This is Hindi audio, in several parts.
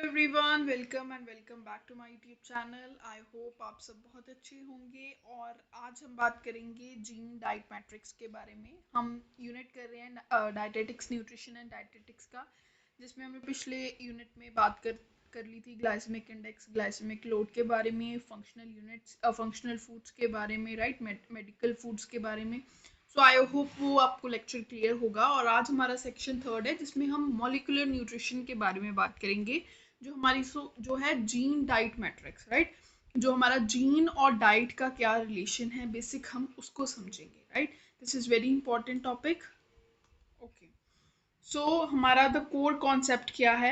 Everyone, welcome back to my YouTube channel. I hope आप सब बहुत अच्छे होंगे। और आज हम बात करेंगे जीन डाइट मैट्रिक्स के बारे में। हम यूनिट कर रहे हैं डाइटेटिक्स, न्यूट्रिशन एंड डाइटेटिक्स का, जिसमें हमने पिछले यूनिट में बात कर ली थी ग्लाइसेमिक इंडेक्स, ग्लाइसेमिक लोड के बारे में, फंक्शनल यूनिट्स, फंक्शनल फूड्स के बारे में, राइट, मेडिकल फूड्स के बारे में। सो आई होप वो आपको लेक्चर क्लियर होगा। और आज हमारा सेक्शन थर्ड है, जिसमें हम मॉलिक्यूलर न्यूट्रिशन के बारे में बात करेंगे, जो हमारी जो है जीन डाइट मैट्रिक्स, राइट। जो हमारा जीन और डाइट का क्या रिलेशन है, बेसिक हम उसको समझेंगे, right. This is very important topic. Okay, so हमारा द कोर कॉन्सेप्ट क्या है?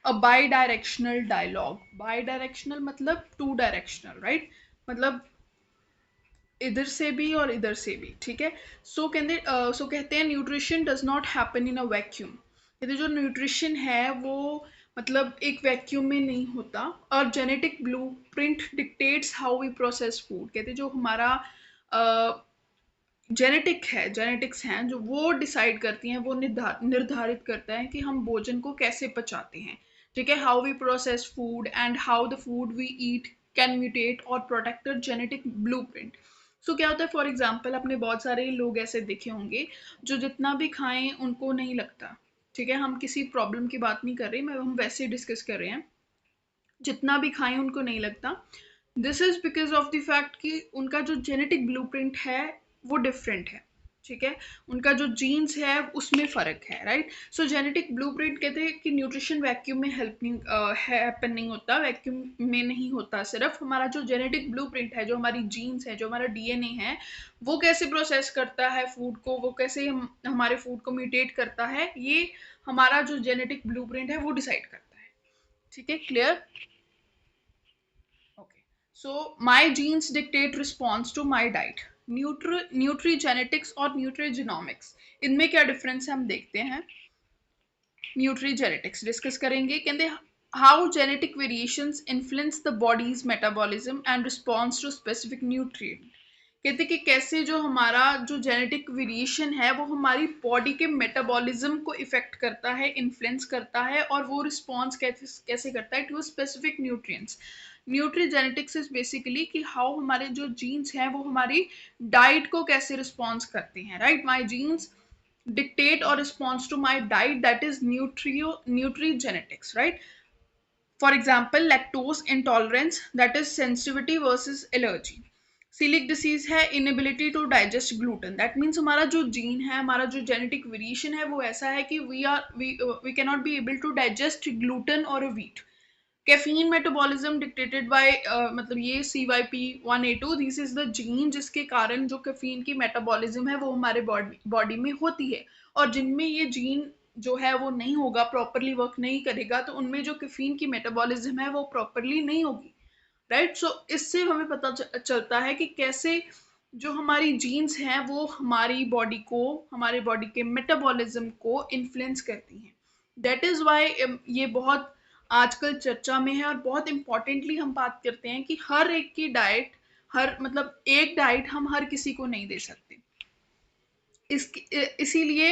A bidirectional dialogue. Bidirectional मतलब टू डायरेक्शनल, राइट। मतलब इधर से भी और इधर से भी, ठीक है। सो कहते हैं nutrition does not happen in a vacuum. कहते जो न्यूट्रिशन है वो मतलब एक वैक्यूम में नहीं होता। और genetic blueprint dictates how we process food. कहते जो हमारा जेनेटिक्स हैं, जो वो डिसाइड करती हैं, वो निर्धारित करता है कि हम भोजन को कैसे पचाते हैं, ठीक है। How we process food and how the food we eat can mutate और प्रोटेक्ट जेनेटिक ब्लूप्रिंट। सो क्या होता है, फॉर एग्जाम्पल आपने बहुत सारे लोग ऐसे देखे होंगे जो जितना भी खाएं उनको नहीं लगता, ठीक है। हम किसी प्रॉब्लम की बात नहीं कर रहे, मैं हम वैसे ही डिस्कस कर रहे हैं। जितना भी खाएं उनको नहीं लगता। This is because of the fact कि उनका जो जेनेटिक ब्लूप्रिंट है वो डिफरेंट है, ठीक है। उनका जो जीन्स है उसमें फर्क है, राइट। सो जेनेटिक ब्लूप्रिंट कहते हैं कि न्यूट्रिशन वैक्यूम में हैपन नहीं होता, वैक्यूम में नहीं होता। सिर्फ हमारा जो जेनेटिक ब्लूप्रिंट है, जो हमारी जीन्स है, जो हमारा डीएनए है, वो कैसे प्रोसेस करता है फूड को, वो कैसे हमारे फूड को म्यूटेट करता है, ये हमारा जो जेनेटिक ब्लूप्रिंट है वो डिसाइड करता है, ठीक है। Clear? Okay. So my genes dictate response to my diet. न्यूट्रीजेनेटिक्स और न्यूट्रीजेनोमिक्स, इनमें क्या डिफरेंस है हम देखते हैं। न्यूट्रीजेनेटिक्स डिस्कस करेंगे। कहते how genetic variations influence the body's metabolism and response to specific nutrient. कहते कि कैसे जो हमारा जो जेनेटिक वेरिएशन है वो हमारी बॉडी के मेटाबॉलिज्म को इफेक्ट करता है, इन्फ्लुएंस करता है, और वो रिस्पॉन्स कैसे करता है to specific nutrients. Nutrigenetics is basically कि हाउ हमारे जो जीन्स हैं वो हमारी डाइट को कैसे रिस्पॉन्स करते हैं, right. My genes dictate or response to my diet, that is nutrigenetics, right. For example, lactose intolerance, that is sensitivity versus allergy. Celiac disease है inability to digest gluten, that means हमारा जो जीन है, हमारा जो जेनेटिक वेरिएशन है वो ऐसा है कि we cannot be able to digest gluten or a wheat. Caffeine metabolism dictated bye मतलब ये CYP1A2, this is the gene जिसके कारण जो कैफीन की मेटाबॉलिज्म है वो हमारे बॉडी में होती है। और जिनमें ये जीन जो है वो नहीं होगा, प्रॉपरली वर्क नहीं करेगा, तो उनमें जो कैफीन की मेटाबॉलिज्म है वो प्रॉपरली नहीं होगी, राइट। सो इससे हमें पता चलता है कि कैसे जो हमारी जीन्स हैं वो हमारी बॉडी को, हमारे बॉडी के मेटाबॉलिज्म को इन्फ्लुएंस करती हैं। दैट इज वाई ये बहुत आजकल चर्चा में है। और बहुत इंपॉर्टेंटली हम बात करते हैं कि हर एक की डाइट, हर मतलब एक डाइट हम हर किसी को नहीं दे सकते। इसीलिए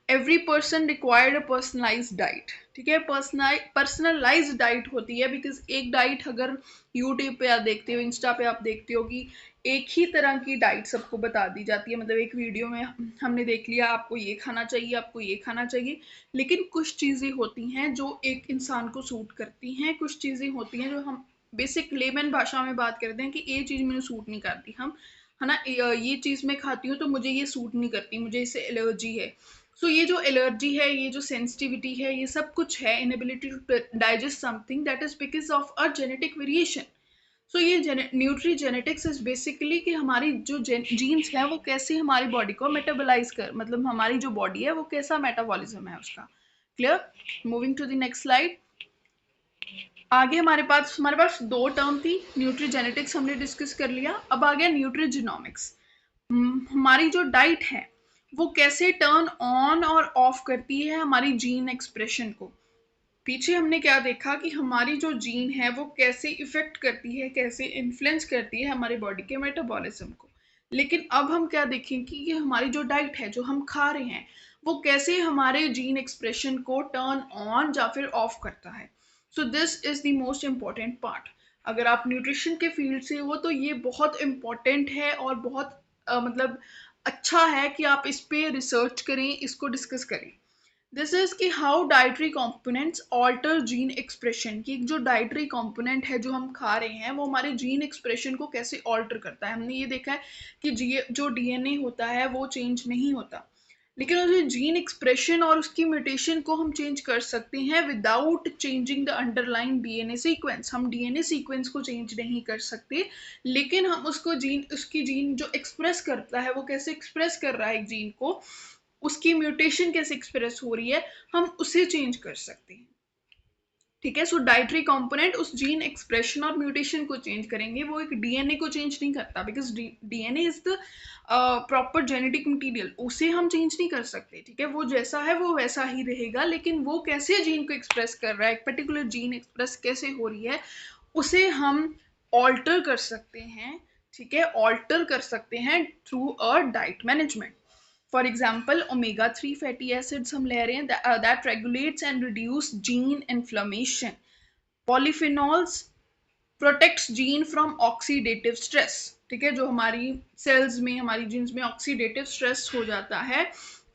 एवरी पर्सन रिक्वायर्ड अ पर्सनलाइज्ड डाइट, ठीक है। पर्सनलाइज्ड डाइट होती है, बिकॉज एक डाइट अगर यूट्यूब पे आप देखते हो, इंस्टा पे आप देखते हो कि एक ही तरह की डाइट सबको बता दी जाती है, मतलब एक वीडियो में हमने देख लिया आपको ये खाना चाहिए, आपको ये खाना चाहिए। लेकिन कुछ चीज़ें होती हैं जो एक इंसान को सूट करती हैं, कुछ चीज़ें होती हैं जो हम बेसिक लेमन भाषा में बात करते हैं कि ये चीज़ मैंने सूट नहीं करती, हम है ना, ये चीज़ मैं खाती हूँ तो मुझे ये सूट नहीं करती, मुझे इससे एलर्जी है। सो ये जो एलर्जी है, ये जो सेंसिटिविटी है, ये सब कुछ है inability to digest something, that is because of a genetic variation. So ये न्यूट्री जेनेटिक्स इज बेसिकली कि हमारी जो जीन्स है वो कैसे हमारी बॉडी को मेटाबोलाइज कर, मतलब हमारी जो बॉडी है वो कैसा मेटाबॉलिज्म है उसका। Clear? Moving to the next slide. आगे हमारे पास दो टर्म थी। न्यूट्रीजेनेटिक्स हमने डिस्कस कर लिया, अब आ गया न्यूट्रीजिनोमिक्स। हमारी जो डाइट है वो कैसे टर्न ऑन और ऑफ करती है हमारी जीन एक्सप्रेशन को। पीछे हमने क्या देखा कि हमारी जो जीन है वो कैसे इफेक्ट करती है, कैसे इन्फ्लुएंस करती है हमारे बॉडी के मेटाबॉलिज्म को। लेकिन अब हम क्या देखें कि ये हमारी जो डाइट है, जो हम खा रहे हैं, वो कैसे हमारे जीन एक्सप्रेशन को टर्न ऑन या फिर ऑफ करता है। So this is the most important part. अगर आप न्यूट्रिशन के फील्ड से हो तो ये बहुत इम्पॉर्टेंट है और बहुत मतलब अच्छा है कि आप इस पे रिसर्च करें, इसको डिस्कस करें। दिस इज कि how dietary components alter gene expression, कि जो डाइटरी कंपोनेंट है जो हम खा रहे हैं वो हमारे जीन एक्सप्रेशन को कैसे ऑल्टर करता है। हमने ये देखा है कि जो डीएनए होता है वो चेंज नहीं होता, लेकिन उसमें जीन एक्सप्रेशन और उसकी म्यूटेशन को हम चेंज कर सकते हैं without changing the underline DNA sequence. हम डीएनए सीक्वेंस को चेंज नहीं कर सकते, लेकिन हम उसकी जीन जो एक्सप्रेस करता है वो कैसे एक्सप्रेस कर रहा है एक जीन को, उसकी म्यूटेशन कैसे एक्सप्रेस हो रही है, हम उसे चेंज कर सकते हैं। ठीक है, सो डाइटरी कंपोनेंट उस जीन एक्सप्रेशन और म्यूटेशन को चेंज करेंगे, वो एक डीएनए को चेंज नहीं करता, because DNA is the proper genetic material, उसे हम चेंज नहीं कर सकते। ठीक है, वो जैसा है वो वैसा ही रहेगा, लेकिन वो कैसे जीन को एक्सप्रेस कर रहा है, एक पर्टिकुलर जीन एक्सप्रेस कैसे हो रही है, उसे हम ऑल्टर कर सकते हैं। ठीक है, ऑल्टर कर सकते हैं through a diet management. For example omega 3 fatty acids हम ले रहे हैं, that regulates and reduce gene inflammation. Polyphenols protects gene from oxidative stress. ठीक है, जो हमारी सेल्स में, हमारी जीन्स में ऑक्सीडेटिव स्ट्रेस हो जाता है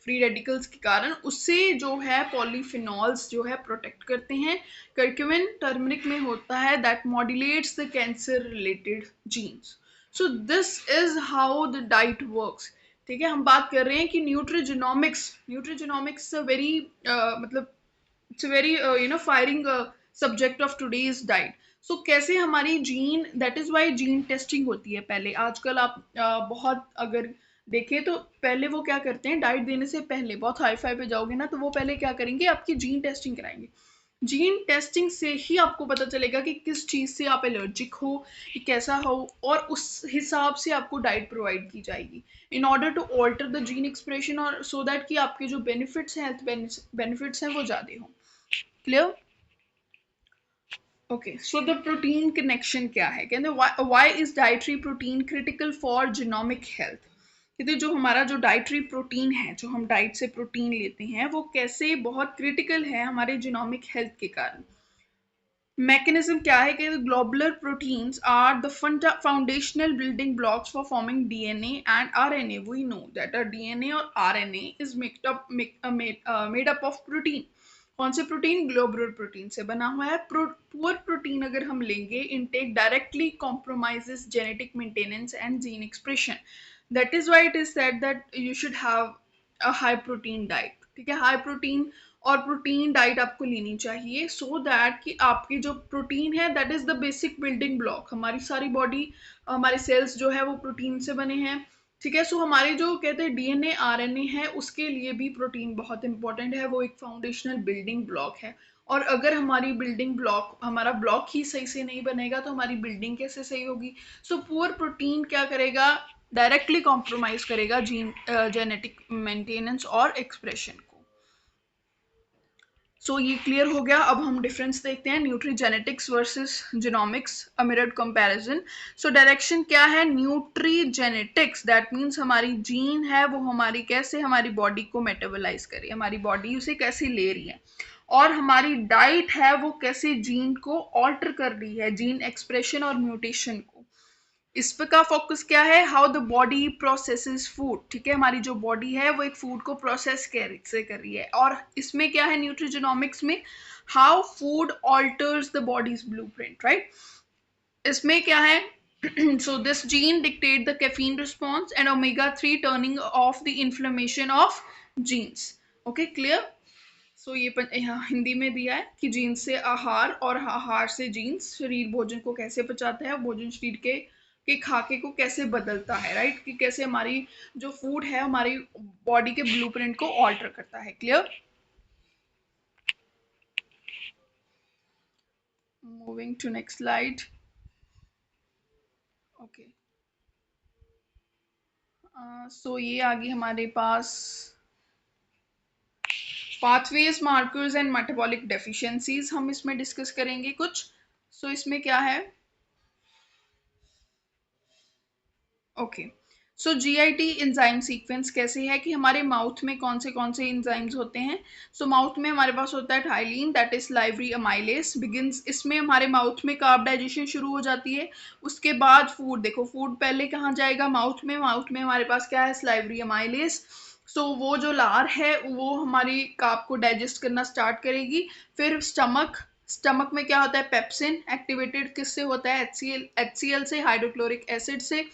फ्री रेडिकल्स के कारण, उससे जो है पॉलीफिनॉल्स जो है प्रोटेक्ट करते हैं। कर्क्यूमिन टर्मरिक में होता है, that modulates the cancer related genes. So this is how the diet works. ठीक है, हम बात कर रहे हैं कि न्यूट्रिजिनोमिक्स, न्यूट्रिजिनोमिक्स वेरी मतलब it's very firing subject of today's diet. So कैसे हमारी gene, that is why gene testing होती है पहले। आजकल आप बहुत अगर देखें तो पहले वो क्या करते हैं, डाइट देने से पहले बहुत हाई फाई पे जाओगे ना, तो वो पहले क्या करेंगे, आपकी जीन टेस्टिंग कराएंगे। जीन टेस्टिंग से ही आपको पता चलेगा कि किस चीज़ से आप एलर्जिक हो, कि कैसा हो, और उस हिसाब से आपको डाइट प्रोवाइड की जाएगी in order to alter the gene expression, और सो दैट कि आपके जो बेनिफिट्स हैं, हेल्थ बेनिफिट्स हैं, वो ज़्यादा हों। Clear? Okay, so the protein connection क्या है, कहते why is dietary protein critical for genomic health. कहते जो हमारा जो डाइटरी प्रोटीन है, जो हम डाइट से प्रोटीन लेते हैं, वो कैसे बहुत क्रिटिकल है हमारे जीनोमिक हेल्थ के कारण। मैकेनिज्म क्या है कि globular proteins are the foundational building blocks for forming DNA and RNA. We know that DNA और RNA is made up of protein. कौन से प्रोटीन? ग्लोबुलर प्रोटीन से बना हुआ है। पुअर प्रोटीन अगर हम लेंगे, intake directly compromises genetic maintenance and gene expression. That is why it is said that you should have a high protein diet. ठीक है, हाई प्रोटीन और प्रोटीन डाइट आपको लेनी चाहिए, सो दैट कि आपकी जो प्रोटीन है, that is the basic building block. हमारी सारी बॉडी, हमारे सेल्स जो है वो प्रोटीन से बने हैं। ठीक है, सो हमारे जो कहते हैं डीएनए आरएनए है, उसके लिए भी प्रोटीन बहुत इंपॉर्टेंट है, वो एक फाउंडेशनल बिल्डिंग ब्लॉक है। और अगर हमारी बिल्डिंग ब्लॉक, हमारा ब्लॉक ही सही से नहीं बनेगा तो हमारी बिल्डिंग कैसे सही होगी। सो पुअर प्रोटीन क्या करेगा, डायरेक्टली कॉम्प्रोमाइज करेगा जीन जेनेटिक मेंटेनेंस और एक्सप्रेशन को। सो ये क्लियर हो गया। अब हम डिफरेंस देखते हैं, न्यूट्रीजेनेटिक्स वर्सेस जीनोमिक्स, अ मिरर्ड कंपैरिजन। सो डायरेक्शन क्या है, न्यूट्रीजेनेटिक्स दैट मींस हमारी जीन है वो हमारी कैसे हमारी बॉडी को मेटाबोलाइज करे, हमारी बॉडी उसे कैसे ले रही है, और हमारी डाइट है वो कैसे जीन को ऑल्टर कर रही है, जीन एक्सप्रेशन और म्यूटेशन को। इस पे का फोकस क्या है, how the body processes food. ठीक है, हमारी जो बॉडी है वो एक फूड को प्रोसेस से कर रही है। और इसमें क्या है न्यूट्रिजेनोमिक्स में, how food alters the body's blueprint, right. इसमें क्या है so this gene dictate the caffeine response and omega 3 turning off the inflammation of genes. Okay, clear. So ये यहाँ हिंदी में दिया है कि जीन्स से आहार और आहार से जीन्स, शरीर भोजन को कैसे पचाता है, भोजन शरीर के खाके को कैसे बदलता है, राइट, कि कैसे हमारी जो फूड है हमारी बॉडी के ब्लूप्रिंट को ऑल्टर करता है। Clear? Moving to next slide. Okay, so ये आ गई हमारे पास pathways, markers and metabolic deficiencies, हम इसमें डिस्कस करेंगे कुछ। सो इसमें क्या है, okay, so GIT enzyme sequence कैसे है कि हमारे माउथ में कौन से एंजाइम्स होते हैं। सो माउथ में हमारे पास होता है ptyalin, that is salivary amylase begins. इसमें हमारे माउथ में कार्ब डाइजेशन शुरू हो जाती है। उसके बाद फूड, देखो फूड पहले कहाँ जाएगा, माउथ में हमारे पास क्या है, स्लाइवरी अमाइलेस। सो वो जो लार है वो हमारी कार्ब को डाइजेस्ट करना स्टार्ट करेगी। फिर स्टमक में क्या होता है, पेप्सिन एक्टिवेटेड किससे होता है, एचसीएल से, हाइड्रोक्लोरिक एसिड से।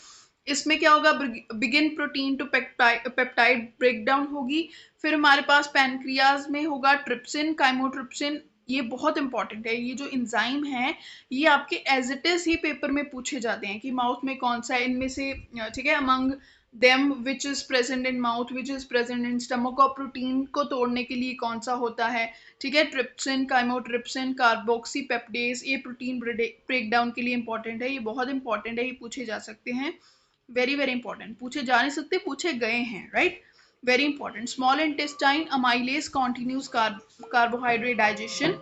इसमें क्या होगा, begin protein to peptide breakdown होगी। फिर हमारे पास पैनक्रियाज में होगा ट्रिप्सिन, काइमोट्रिप्सिन। ये बहुत इंपॉर्टेंट है, ये जो एंजाइम है ये आपके एज इट इज ही पेपर में पूछे जाते हैं कि माउथ में कौन सा है इनमें से, ठीक है, among them which is present in mouth, which is present in stomach, और प्रोटीन को तोड़ने के लिए कौन सा होता है, ठीक है, ट्रिप्सिन, काइमोट्रिप्सिन, कार्बोक्सी पेप्टेज। ये प्रोटीन ब्रेकडाउन के लिए इंपॉर्टेंट है, ये बहुत इंपॉर्टेंट है, ये पूछे जा सकते हैं। वेरी वेरी इंपॉर्टेंट, पूछे जा नहीं सकते, पूछे गए हैं, right. Very important. Small intestine amylase continues carbohydrate digestion.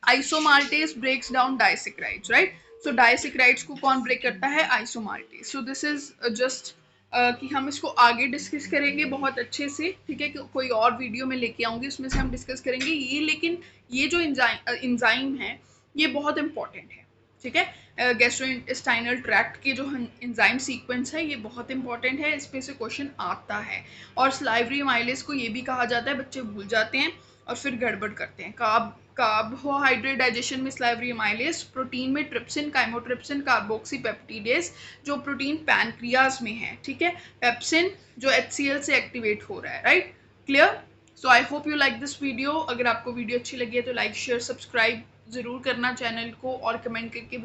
Isomaltase breaks down disaccharides, right. So disaccharides को कौन ब्रेक करता है, isomaltase. So this is just कि हम इसको आगे डिस्कस करेंगे बहुत अच्छे से, ठीक है, कोई और वीडियो में लेके आऊंगी उसमें से हम डिस्कस करेंगे ये। लेकिन ये जो इंजाइम है ये बहुत इंपॉर्टेंट है, ठीक है। गैस्ट्रोइंटेस्टाइनल ट्रैक्ट के जो एंजाइम सीक्वेंस है ये बहुत इंपॉर्टेंट है, इस पे से क्वेश्चन आता है। और स्लाइवरी अमाइलेज को ये भी कहा जाता है, बच्चे भूल जाते हैं और फिर गड़बड़ करते हैं। कार्बोहाइड्रेट डाइजेशन में स्लाइवरी अमाइलेज, प्रोटीन में ट्रिप्सिन, काइमोट्रिप्सिन, कार्बोक्सी पेप्टिडेज जो प्रोटीन पैनक्रियाज में है, ठीक है, पेप्सिन जो एचसीएल से एक्टिवेट हो रहा है, right. Clear. So I hope you like this video. अगर आपको वीडियो अच्छी लगी है तो लाइक शेयर सब्सक्राइब ज़रूर करना चैनल को, और कमेंट करके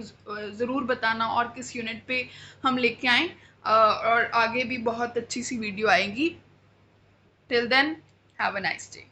ज़रूर बताना और किस यूनिट पे हम लेके आएँ, और आगे भी बहुत अच्छी सी वीडियो आएगी। Till then have a nice day.